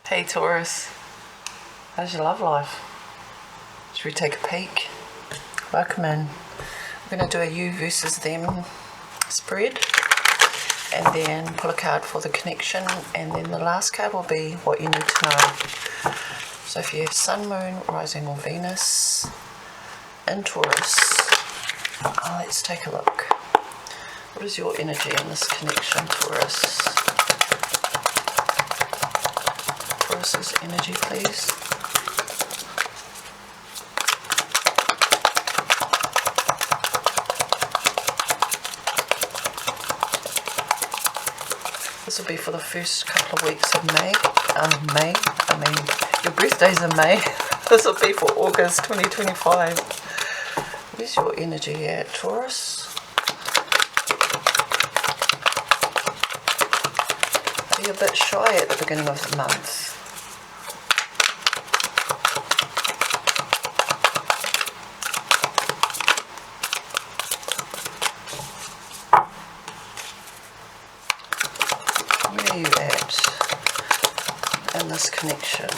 Hey Taurus, how's your love life? Should we take a peek? Welcome in. We're going to do a you versus them spread and then pull a card for the connection, and then the last card will be what you need to know. So if you have Sun, Moon, Rising or Venus in Taurus, let's take a look. What is your energy in this connection, Taurus? Taurus's energy, please. This will be for the first couple of weeks of May. Your birthday's in May. This will be for August 2025. Where's your energy at, Taurus? Are you a bit shy at the beginning of the month? Where are you at in this connection?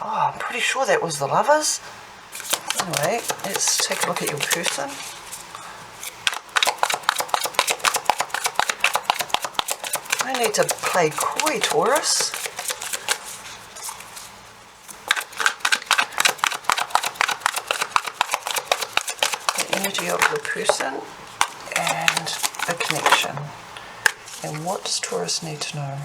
Oh, I'm pretty sure that was the Lovers. Anyway, let's take a look at your person. I need to play coy, Taurus. The energy of your person and the connection. And what does Taurus need to know?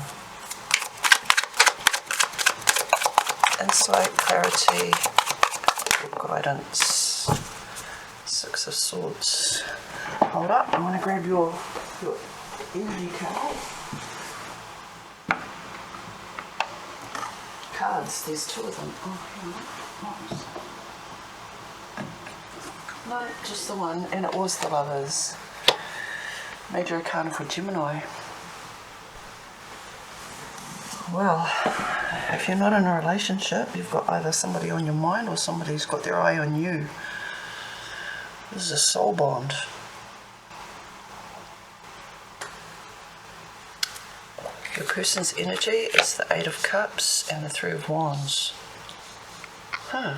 Insight, clarity, guidance. Six of Swords. Hold up, I'm going to grab your energy card. Cards, there's two of them. No, just the one, and it was the Lovers. Major Arcana for Gemini. Well, if you're not in a relationship, you've got either somebody on your mind or somebody's got their eye on you. This is a soul bond. Your person's energy is the Eight of Cups and the Three of Wands. The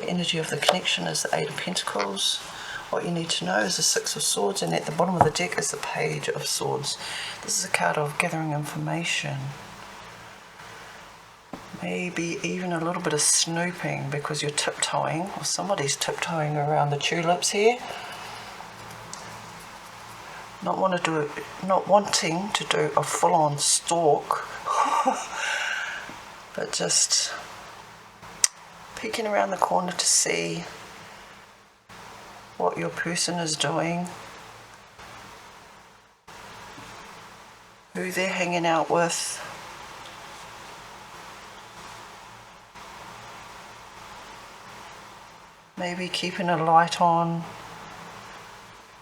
energy of the connection is the Eight of Pentacles. What you need to know is the Six of Swords, and at the bottom of the deck is the Page of Swords. This is a card of gathering information. Maybe even a little bit of snooping because you're tiptoeing, or somebody's tiptoeing around the tulips here. Not wanting to do a full-on stalk, but just peeking around the corner to see what your person is doing, who they're hanging out with. Maybe keeping a light on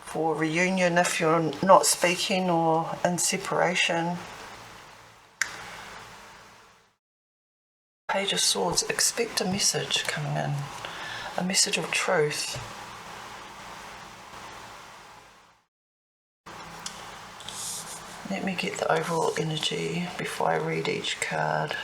for reunion if you're not speaking or in separation. Page of Swords, expect a message coming in, a message of truth. Let me get the overall energy before I read each card.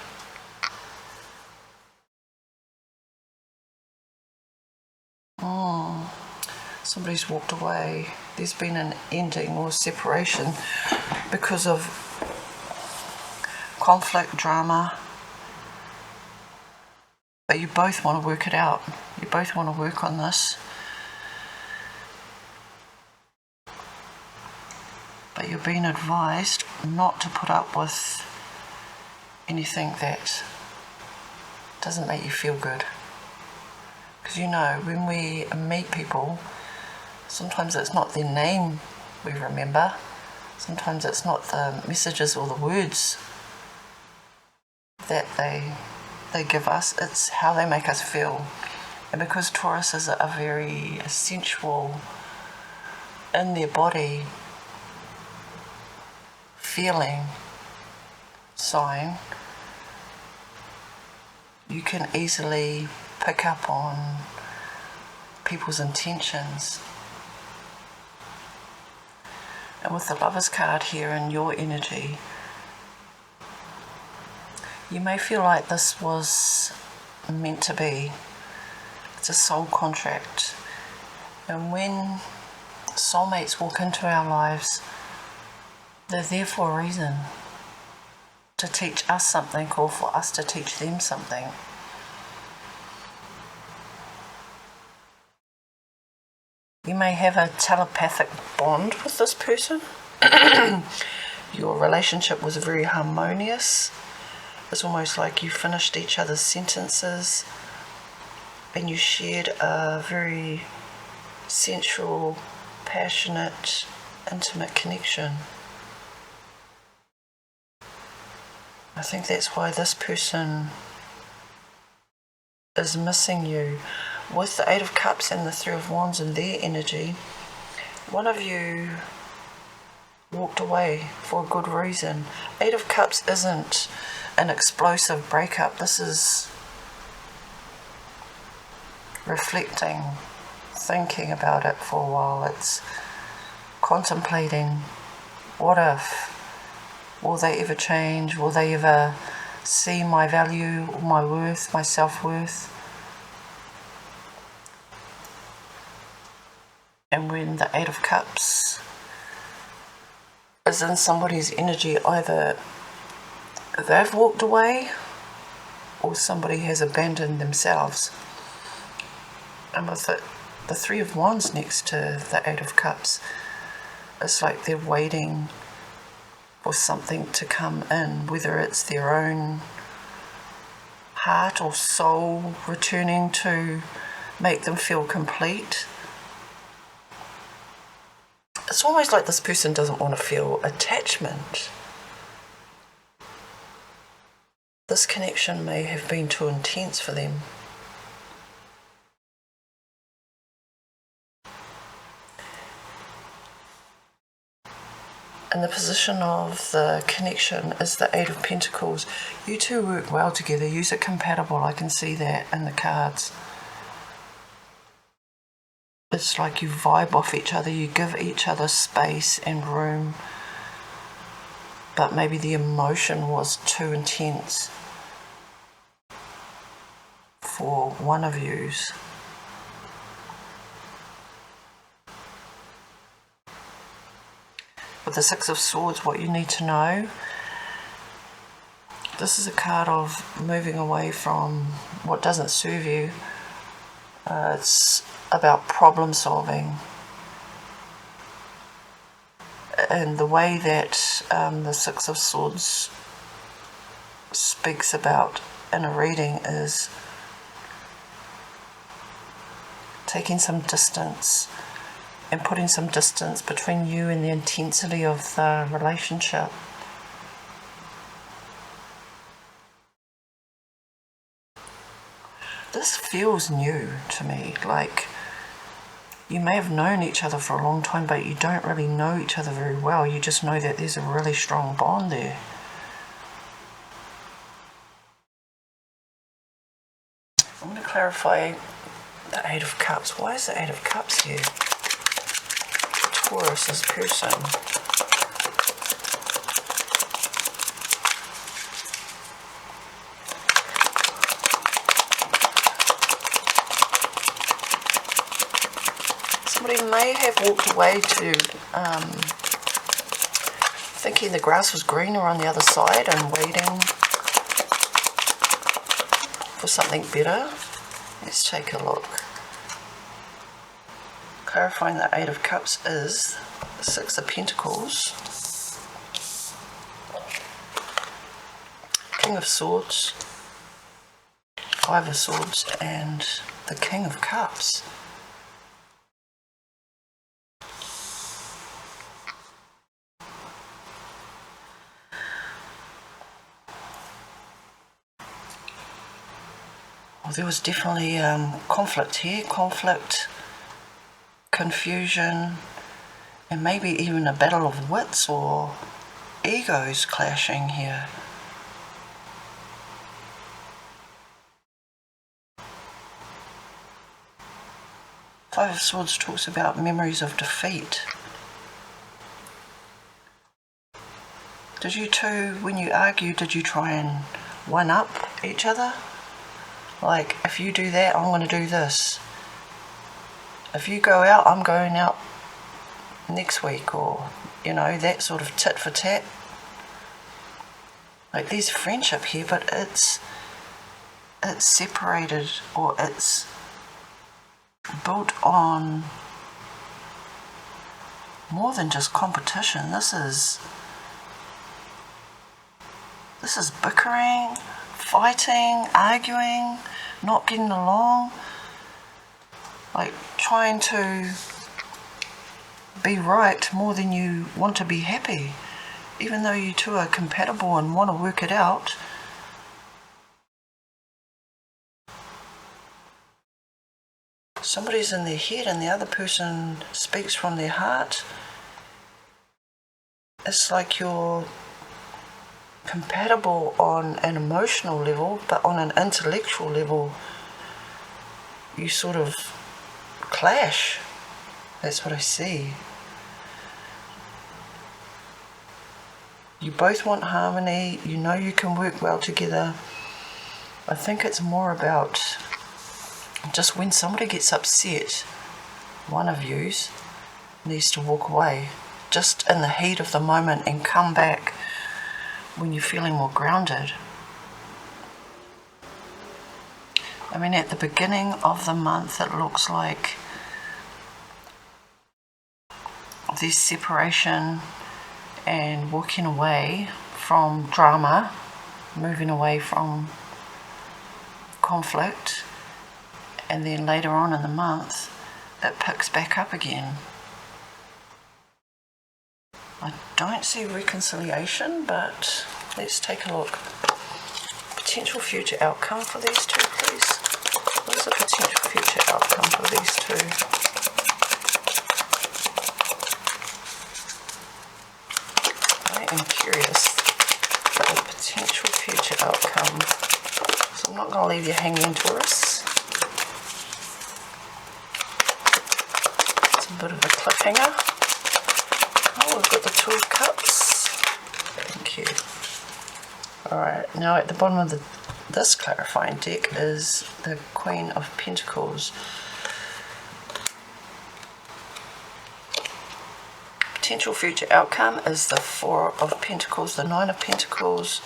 Somebody's walked away. There's been an ending or separation because of conflict, drama. But you both want to work it out. You both want to work on this. But you're being advised not to put up with anything that doesn't make you feel good. Because you know, when we meet people, sometimes it's not their name we remember. Sometimes it's not the messages or the words that they give us. It's how they make us feel. And because Taurus is a very sensual, in their body, feeling sign, you can easily pick up on people's intentions. And with the Lovers card here in your energy, you may feel like this was meant to be. It's a soul contract. And when soulmates walk into our lives, they're there for a reason. To teach us something or for us to teach them something. You may have a telepathic bond with this person. Your relationship was very harmonious. It's almost like you finished each other's sentences and you shared a very sensual, passionate, intimate connection. I think that's why this person is missing you. With the Eight of Cups and the Three of Wands and their energy, one of you walked away for a good reason. Eight of Cups isn't an explosive breakup. This is reflecting, thinking about it for a while. It's contemplating, what if? Will they ever change? Will they ever see my value, my worth, my self-worth? And when the Eight of Cups is in somebody's energy, either they've walked away or somebody has abandoned themselves. And with the Three of Wands next to the Eight of Cups, it's like they're waiting for something to come in, whether it's their own heart or soul returning to make them feel complete. It's almost like this person doesn't want to feel attachment. This connection may have been too intense for them. And the position of the connection is the Eight of Pentacles. You two work well together. You're compatible. I can see that in the cards. It's like you vibe off each other. You give each other space and room. But maybe the emotion was too intense for one of yous. With the Six of Swords, what you need to know, this is a card of moving away from what doesn't serve you. It's about problem solving. And the way that the Six of Swords speaks about in a reading is taking some distance and putting some distance between you and the intensity of the relationship. This feels new to me, like you may have known each other for a long time, but you don't really know each other very well. You just know that there's a really strong bond there. I'm going to clarify the Eight of Cups. Why is the Eight of Cups here? Taurus, this person. Somebody may have walked away to thinking the grass was greener on the other side and waiting for something better. Let's take a look. Clarifying the Eight of Cups is the Six of Pentacles, King of Swords, Five of Swords, and the King of Cups. Well, there was definitely conflict here, confusion, and maybe even a battle of wits or egos clashing here. Five of Swords talks about memories of defeat. Did you two, when you argue, did you try and one-up each other? Like, if you do that, I'm going to do this. If you go out, I'm going out next week, or, you know, that sort of tit for tat. Like, there's friendship here, but it's separated, or it's built on more than just competition. This is bickering, fighting, arguing, not getting along, like trying to be right more than you want to be happy. Even though you two are compatible and want to work it out, somebody's in their head and the other person speaks from their heart. It's like you're compatible on an emotional level, but on an intellectual level you sort of clash. That's what I see. You both want harmony, you know you can work well together. I think it's more about just when somebody gets upset, one of yous needs to walk away just in the heat of the moment and come back when you're feeling more grounded. I mean, at the beginning of the month it looks like there's separation and walking away from drama, moving away from conflict, and then later on in the month it picks back up again. I don't see reconciliation, but let's take a look. Potential future outcome for these two, please. What is the potential future outcome for these two? I am curious about the potential future outcome. So I'm not going to leave you hanging, Taurus. It's a bit of a cliffhanger. Oh, we've got the Two of Cups. Thank you. Alright, now at the bottom of this clarifying deck is the Queen of Pentacles. Potential future outcome is the Four of Pentacles, the Nine of Pentacles.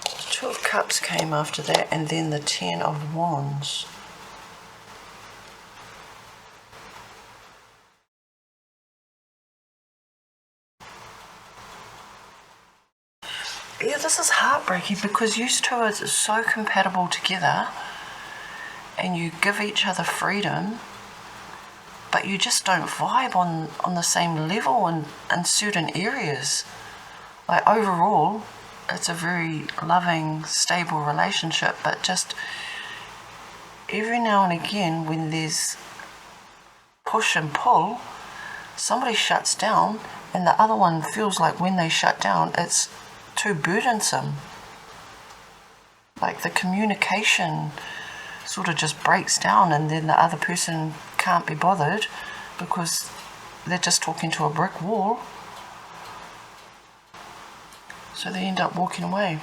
The Two of Cups came after that, and then the Ten of Wands. Yeah, this is heartbreaking because you two are so compatible together and you give each other freedom, but you just don't vibe on the same level in certain areas. Like, overall, it's a very loving, stable relationship, but just every now and again when there's push and pull, somebody shuts down and the other one feels like when they shut down it's too burdensome. Like the communication sort of just breaks down, and then the other person can't be bothered because they're just talking to a brick wall. So they end up walking away.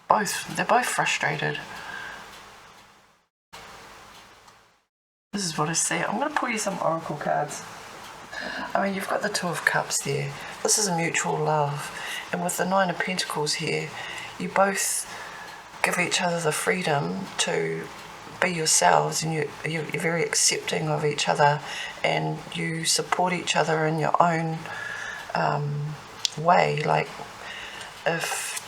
They're both frustrated. This is what I see. I'm going to pull you some oracle cards. I mean, you've got the Two of Cups there. This is a mutual love. And with the Nine of Pentacles here, you both give each other the freedom to be yourselves, and you're very accepting of each other, and you support each other in your own way. Like, if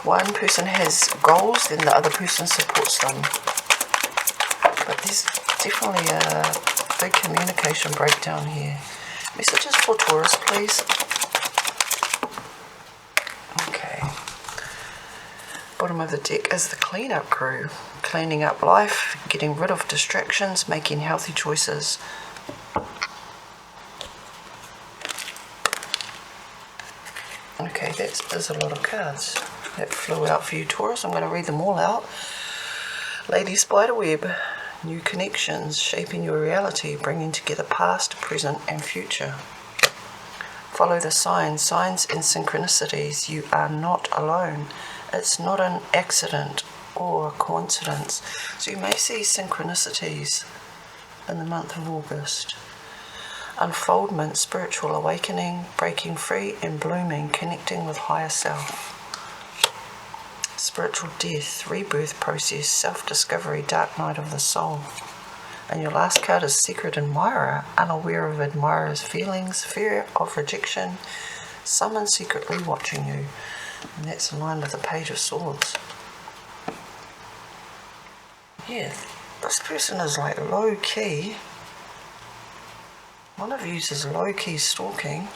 one person has goals, then the other person supports them. But there's definitely a big communication breakdown here. Messages for Taurus, please. Okay. Bottom of the deck is the cleanup crew. Cleaning up life, getting rid of distractions, making healthy choices. Okay, that is a lot of cards that flew out for you, Taurus. I'm going to read them all out. Lady Spiderweb. New connections, shaping your reality, bringing together past, present and future. Follow the signs and synchronicities. You are not alone. It's not an accident or a coincidence. So you may see synchronicities in the month of August. Unfoldment, spiritual awakening, breaking free and blooming, connecting with higher self. Spiritual death, rebirth process, self-discovery, dark night of the soul. And your last card is Secret Admirer, unaware of admirer's feelings, fear of rejection, someone secretly watching you. And that's in line with the Page of Swords. Yeah, this person is like low-key. One of you is low-key stalking.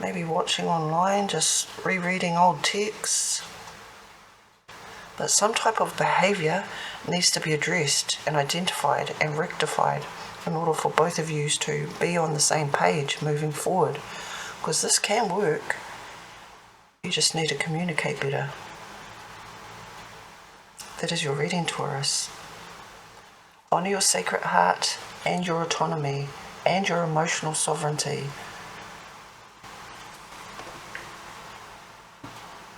Maybe watching online, just rereading old texts. But some type of behaviour needs to be addressed and identified and rectified in order for both of you to be on the same page moving forward. Because this can work. You just need to communicate better. That is your reading, Taurus. Honour your sacred heart and your autonomy and your emotional sovereignty.